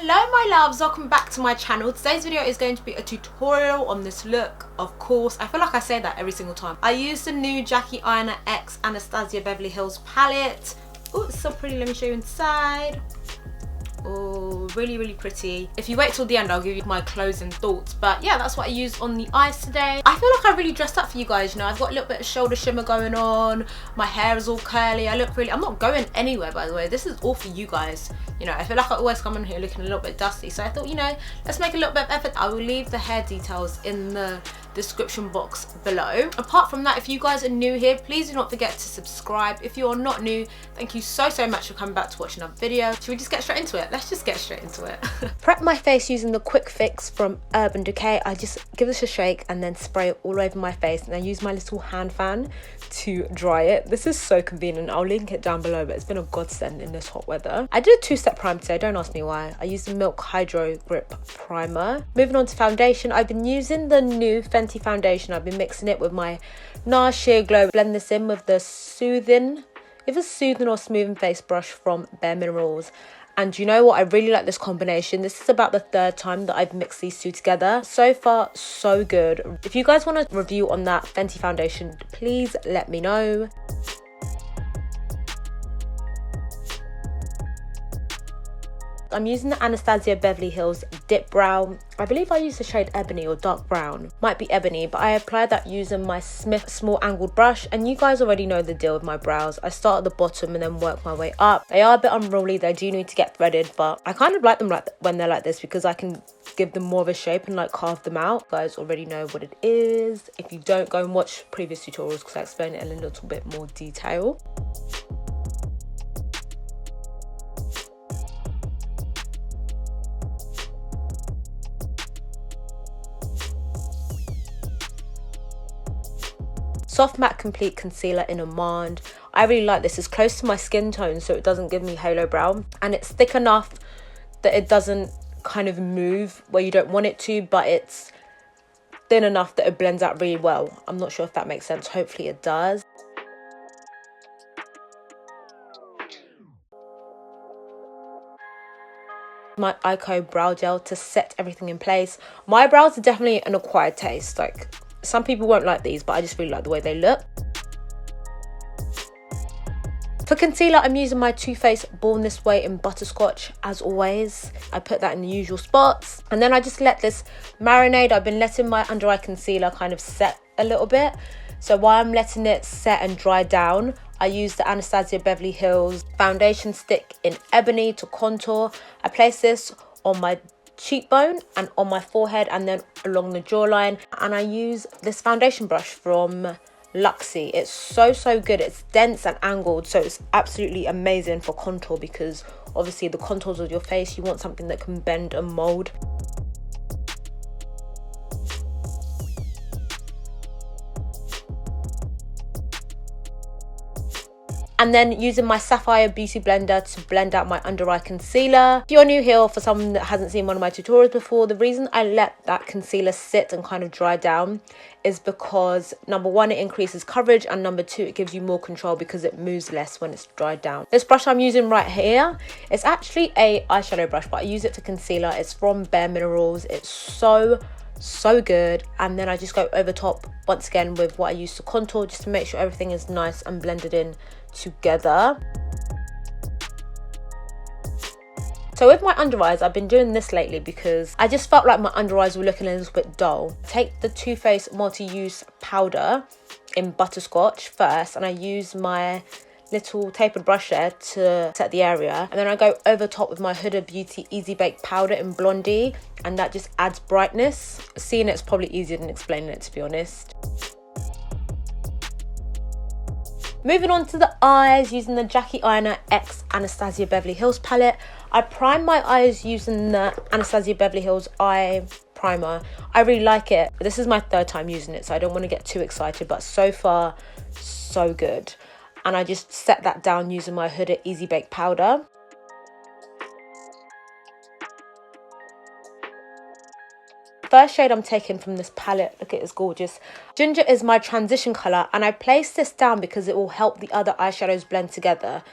Hello my loves, welcome back to my channel. Today's video is going to be a tutorial on this look. Of course, I feel like I say that every single time. I used the new Jackie Aina X Anastasia Beverly Hills palette. Oh, it's so pretty. Let me show you inside. Oh, really pretty. If you wait till the end, I'll give you my closing thoughts. But yeah, that's what I used on the eyes today. I feel like I really dressed up for you guys, you know. I've got a little bit of shoulder shimmer going on. My hair is all curly. I look really, I'm not going anywhere, by the way. This is all for you guys. You know, I feel like I always come in here looking a little bit dusty. So I thought, you know, let's make a little bit of effort. I will leave the hair details in the description box below. Apart from that, if you guys are new here, please do not forget to subscribe. If you are not new, thank you so much for coming back to watch another video. Should we just get straight into it? Let's just get straight into it. Prep my face using the quick fix from Decay. I just give this a shake and then spray it all over my face, and I use my little hand fan to dry it. This is so convenient. I'll link it down below, but it's been a godsend in this hot weather. I did a two-step prime today, don't ask me why. I used the Milk Hydro Grip Primer. Moving on to foundation, I've been using the new Fenty foundation. I've been mixing it with my Nars Sheer Glow. Blend this in with the soothing or smoothing face brush from Bare Minerals. And you know what, I really like this combination. This is about the third time that I've mixed these two together. So far, so good. If you guys want a review on that Fenty foundation, please let me know. I'm using the Anastasia Beverly Hills Dip Brow. I believe I used the shade Ebony or Dark Brown. Might be Ebony, but I applied that using my Smith small angled brush. And you guys already know the deal with my brows. I start at the bottom and then work my way up. They are a bit unruly. They do need to get threaded, but I kind of like them when they're like this because I can give them more of a shape and like carve them out. You guys already know what it is. If you don't, go and watch previous tutorials because I explain it in a little bit more detail. Soft Matte Complete Concealer in Almond. I really like this. It's close to my skin tone, so it doesn't give me halo brow. And it's thick enough that it doesn't kind of move where you don't want it to, but it's thin enough that it blends out really well. I'm not sure if that makes sense. Hopefully it does. My Eyeko Brow Gel to set everything in place. My brows are definitely an acquired taste. Like, some people won't like these, but I just really like the way they look. For concealer, I'm using my Too Faced Born This Way in Butterscotch, as always. I put that in the usual spots. And then I just let this marinade. I've been letting my under eye concealer kind of set a little bit. So while I'm letting it set and dry down, I use the Anastasia Beverly Hills foundation stick in Ebony to contour. I place this on my cheekbone and on my forehead and then along the jawline, and I use this foundation brush from Luxie. It's so good. It's dense and angled, so it's absolutely amazing for contour because obviously the contours of your face, you want something that can bend and mold. And then using my Sapphire Beauty Blender to blend out my under eye concealer. If you're new here, or for someone that hasn't seen one of my tutorials before, the reason I let that concealer sit and kind of dry down is because number one, it increases coverage, and number two, it gives you more control because it moves less when it's dried down. This brush I'm using right here, it's actually a eyeshadow brush, but I use it for concealer. It's from Bare Minerals. It's so good. And then I just go over top once again with what I use to contour, just to make sure everything is nice and blended in together. So with my under eyes, I've been doing this lately because I just felt like my under eyes were looking a little bit dull. Take the Too Faced multi-use powder in Butterscotch first, and I use my little tapered brush there to set the area, and then I go over top with my Huda Beauty Easy Bake powder in Blondie, and that just adds brightness. Seeing it's probably easier than explaining it, to be honest. Moving on to the eyes, using the Jackie Aina X Anastasia Beverly Hills palette. I prime my eyes using the Anastasia Beverly Hills eye primer. I really like it. This is my third time using it, so I don't want to get too excited, but so far, so good. And I just set that down using my Huda Easy Bake powder. First shade I'm taking from this palette, look at it, it's gorgeous. Ginger is my transition colour, and I placed this down because it will help the other eyeshadows blend together.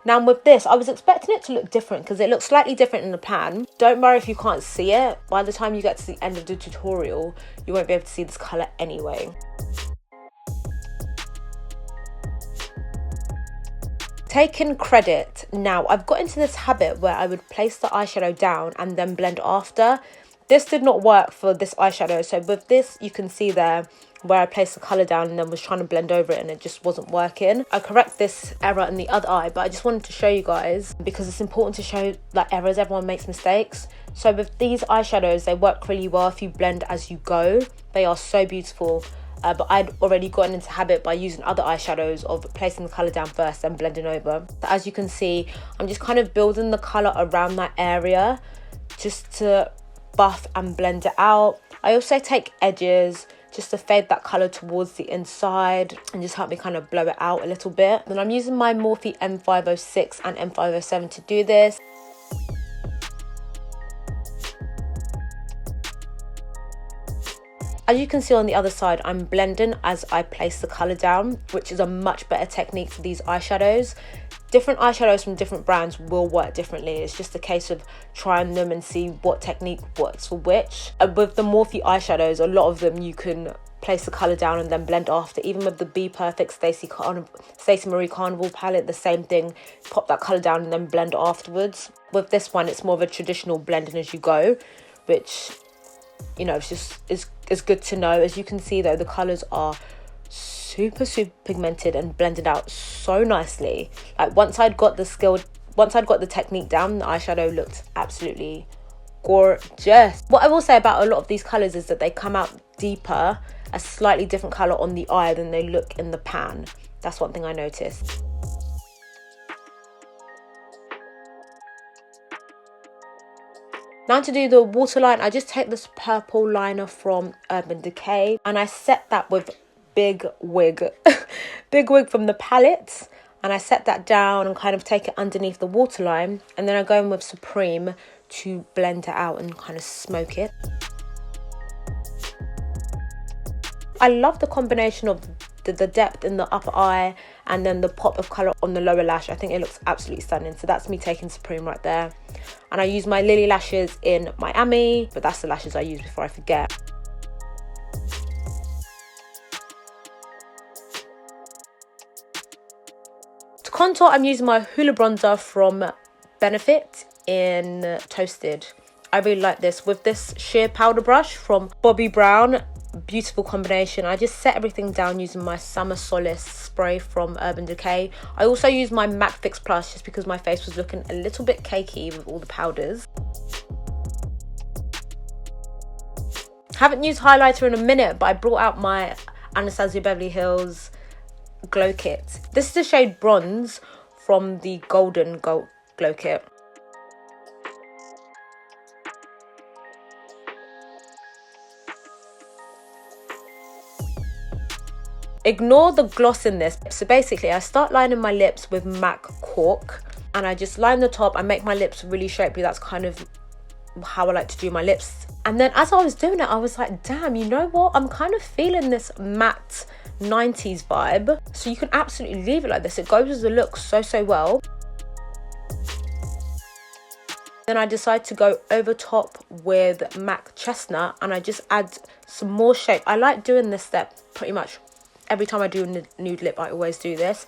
Now with this, I was expecting it to look different because it looks slightly different in the pan. Don't worry if you can't see it. By the time you get to the end of the tutorial, you won't be able to see this colour anyway. Taking credit. Now, I've got into this habit where I would place the eyeshadow down and then blend after. This did not work for this eyeshadow. So with this, you can see there where I placed the colour down and then was trying to blend over it and it just wasn't working. I correct this error in the other eye, but I just wanted to show you guys because it's important to show like errors. Everyone makes mistakes. So with these eyeshadows, they work really well if you blend as you go. They are so beautiful. But I'd already gotten into habit by using other eyeshadows of placing the colour down first and blending over. So as you can see, I'm just kind of building the colour around that area just to buff and blend it out. I also take edges just to fade that colour towards the inside and just help me kind of blow it out a little bit. Then I'm using my Morphe M506 and M507 to do this. As you can see on the other side, I'm blending as I place the colour down, which is a much better technique for these eyeshadows. Different eyeshadows from different brands will work differently. It's just a case of trying them and see what technique works for which. And with the Morphe eyeshadows, a lot of them you can place the colour down and then blend after. Even with the Be Perfect Stacey Marie Carnival palette, the same thing. Pop that colour down and then blend afterwards. With this one, it's more of a traditional blending as you go, which, you know, it's good to know. As you can see though, the colours are super pigmented and blended out so nicely. Like once I'd got the technique down, the eyeshadow looked absolutely gorgeous. What I will say about a lot of these colours is that they come out deeper, a slightly different colour on the eye than they look in the pan. That's one thing I noticed. Now to do the waterline, I just take this purple liner from Urban Decay and I set that with Big Wig. Big Wig from the palette, and I set that down and kind of take it underneath the waterline, and then I go in with Supreme to blend it out and kind of smoke it. I love the combination of the depth in the upper eye and then the pop of colour on the lower lash. I think it looks absolutely stunning. So that's me taking Supreme right there. And I use my Lily lashes in Miami, but that's the lashes I use before I forget. To contour, I'm using my Hoola bronzer from Benefit in Toasted. I really like this with this sheer powder brush from Bobbi Brown. Beautiful combination. I just set everything down using my Summer Solace spray from Urban Decay. I also used my MAC Fix Plus just because my face was looking a little bit cakey with all the powders. Haven't used highlighter in a minute, but I brought out my Anastasia Beverly Hills Glow Kit. This is the shade Bronze from the Golden Glow Kit. Ignore the gloss in this. So basically I start lining my lips with MAC Cork and I just line the top. I make my lips really shapely. That's kind of how I like to do my lips. And then as I was doing it, I was like, damn, you know what? I'm kind of feeling this matte 90s vibe. So you can absolutely leave it like this. It goes with the look so well. Then I decide to go over top with MAC Chestnut and I just add some more shape. I like doing this step pretty much every time I do a nude lip. I always do this,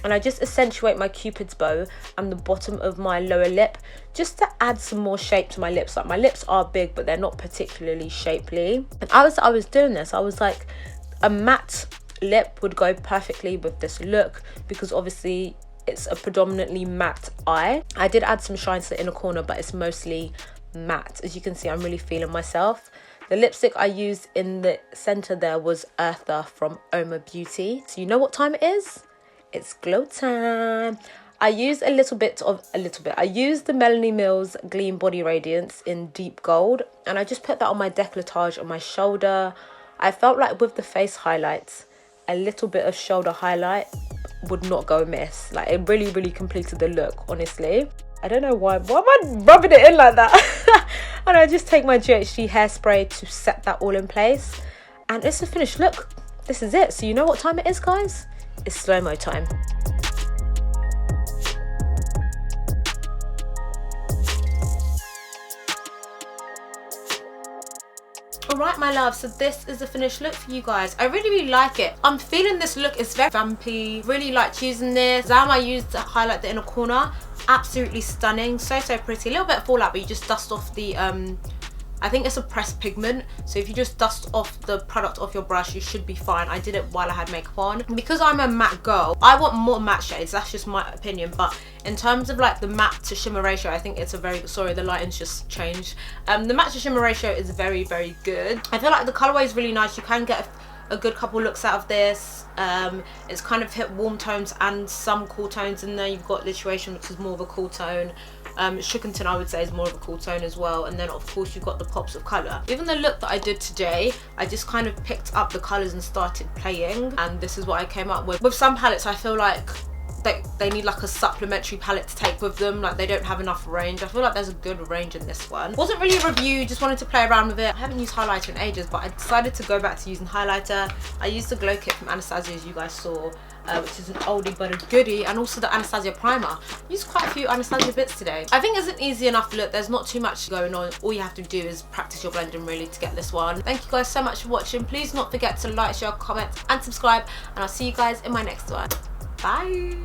and I just accentuate my Cupid's bow and the bottom of my lower lip just to add some more shape to my lips. Like my lips are big but they're not particularly shapely, and as I was doing this I was like, a matte lip would go perfectly with this look because obviously it's a predominantly matte eye. I did add some shine to the inner corner, but it's mostly matte. As you can see, I'm really feeling myself. The lipstick I used in the center there was Eartha from Oma Beauty. So you know what time it is? It's glow time. I used I used the Melanie Mills Gleam Body Radiance in deep gold, and I just put that on my décolletage on my shoulder. I felt like with the face highlights, a little bit of shoulder highlight would not go amiss. Like it really completed the look, honestly. I don't know why am I rubbing it in like that? And I just take my GHD hairspray to set that all in place, and it's a finished look. This is it. So you know what time it is, guys? It's slow-mo time. Alright my love, so this is the finished look for you guys. I really like it. I'm feeling this look is very vampy. Really liked using this. I used to highlight the inner corner. Absolutely stunning. So pretty. A little bit of fallout, but you just dust off the I think it's a pressed pigment, so if you just dust off the product off your brush, you should be fine. I did it while I had makeup on. Because I'm a matte girl, I want more matte shades. That's just my opinion. But in terms of like the matte to shimmer ratio, I think it's a very, sorry, the lighting's just changed. The matte to shimmer ratio is very good. I feel like the colorway is really nice. You can get a good couple looks out of this. It's kind of hit warm tones and some cool tones in there. You've got Lituation, which is more of a cool tone. Shookington, I would say, is more of a cool tone as well. And then of course you've got the pops of colour. Even the look that I did today, I just kind of picked up the colours and started playing, and this is what I came up with. With some palettes I feel like they need like a supplementary palette to take with them, like they don't have enough range. I feel like there's a good range in this one. Wasn't really a review, just wanted to play around with it. I haven't used highlighter in ages, but I decided to go back to using highlighter. I used the glow kit from Anastasia, as you guys saw, which is an oldie but a goodie, and also the Anastasia primer. Used quite a few Anastasia bits today. I think it's an easy enough look. There's not too much going on. All you have to do is practice your blending really to get this one. Thank you guys so much for watching. Please not forget to like, share, comment and subscribe, and I'll see you guys in my next one. Bye.